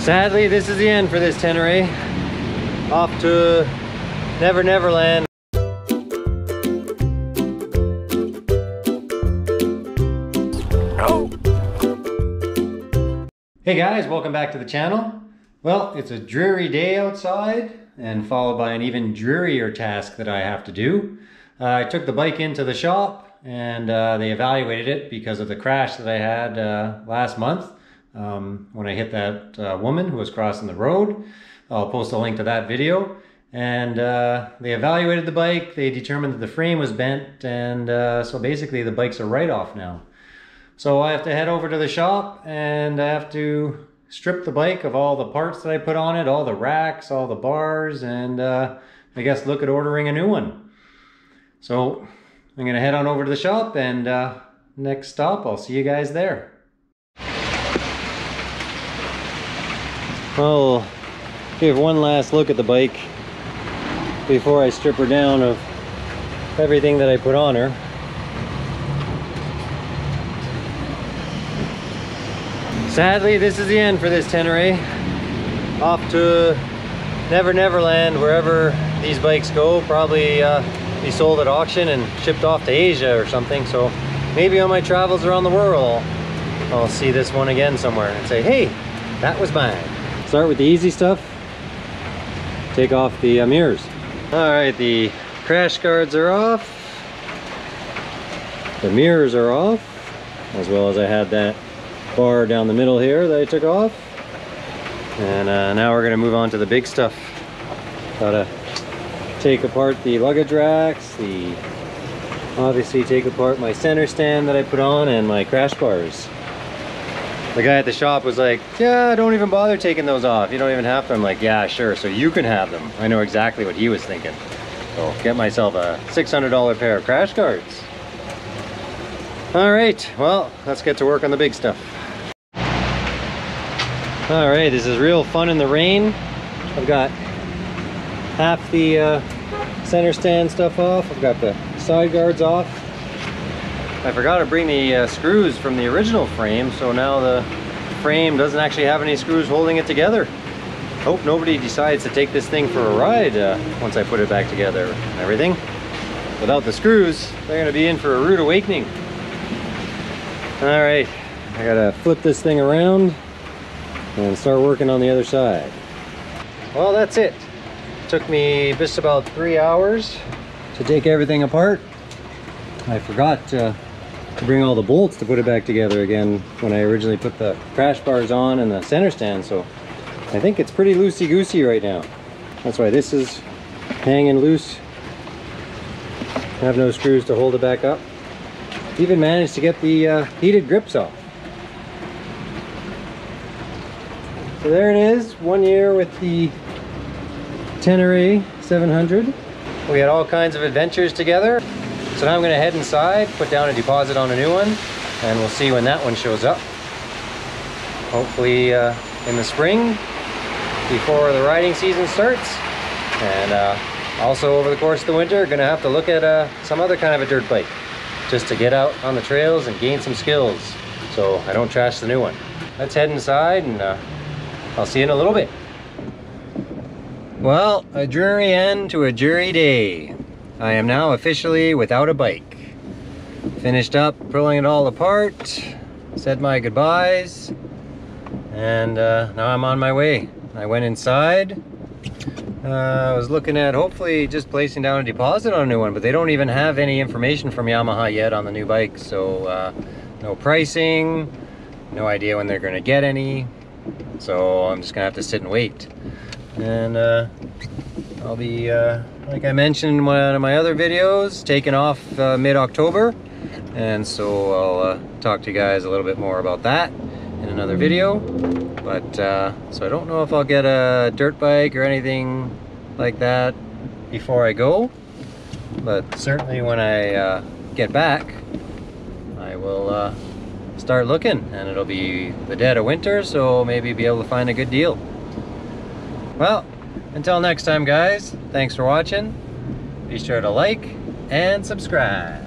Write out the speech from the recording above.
Sadly, this is the end for this Tenere. Off to Never Never Land. Hey guys, welcome back to the channel. Well, it's a dreary day outside and followed by an even drearier task that I have to do. I took the bike into the shop and they evaluated it because of the crash that I had last month when I hit that woman who was crossing the road. I'll post a link to that video. And they evaluated the bike, they determined that the frame was bent, and so basically the bike's a write-off now. So I have to head over to the shop and I have to strip the bike of all the parts that I put on it, all the racks, all the bars, and I guess look at ordering a new one. So I'm gonna head on over to the shop and next stop, I'll see you guys there. I'll give one last look at the bike before I strip her down of everything that I put on her. Sadly, this is the end for this Tenere. Off to Never Never Land, wherever these bikes go. Probably be sold at auction and shipped off to Asia or something. So maybe on my travels around the world, I'll see this one again somewhere and say, hey, that was mine. Start with the easy stuff. Take off the mirrors. All right, the crash guards are off. The mirrors are off, as well as I had that bar down the middle here that I took off. And now we're gonna move on to the big stuff. Gotta take apart the luggage racks, obviously take apart my center stand that I put on, and my crash bars. The guy at the shop was like, yeah, don't even bother taking those off. You don't even have to. I'm like, yeah, sure, so you can have them. I know exactly what he was thinking. So get myself a $600 pair of crash guards. All right, well, let's get to work on the big stuff. All right, this is real fun in the rain. I've got half the center stand stuff off. I've got the side guards off. I forgot to bring the screws from the original frame, so now the frame doesn't actually have any screws holding it together. Hope nobody decides to take this thing for a ride once I put it back together and everything. Without the screws, they're gonna be in for a rude awakening. All right, I gotta flip this thing around and start working on the other side. Well, that's it. Took me just about 3 hours to take everything apart. I forgot to bring all the bolts to put it back together again when I originally put the crash bars on and the center stand, so I think it's pretty loosey-goosey right now. That's why this is hanging loose. I have no screws to hold it back up. Even managed to get the heated grips off. So there it is, 1 year with the Tenere700. We had all kinds of adventures together. So now I'm gonna head inside, put down a deposit on a new one, and we'll see when that one shows up. Hopefully in the spring, before the riding season starts. And also over the course of the winter, gonna have to look at some other kind of a dirt bike, just to get out on the trails and gain some skills, so I don't trash the new one. Let's head inside and I'll see you in a little bit. Well, a dreary end to a dreary day. I am now officially without a bike. Finished up pulling it all apart, said my goodbyes, and now I'm on my way. I went inside. I was looking at hopefully just placing down a deposit on a new one, but they don't even have any information from Yamaha yet on the new bike, so no pricing, no idea when they're going to get any, so I'm just gonna have to sit and wait. And I'll be like I mentioned in one of my other videos, taking off mid-October, and so I'll talk to you guys a little bit more about that in another video. But so I don't know if I'll get a dirt bike or anything like that before I go, but certainly when I get back I will start looking, and it'll be the dead of winter, so maybe be able to find a good deal. Well, until next time guys, thanks for watching. Be sure to like and subscribe.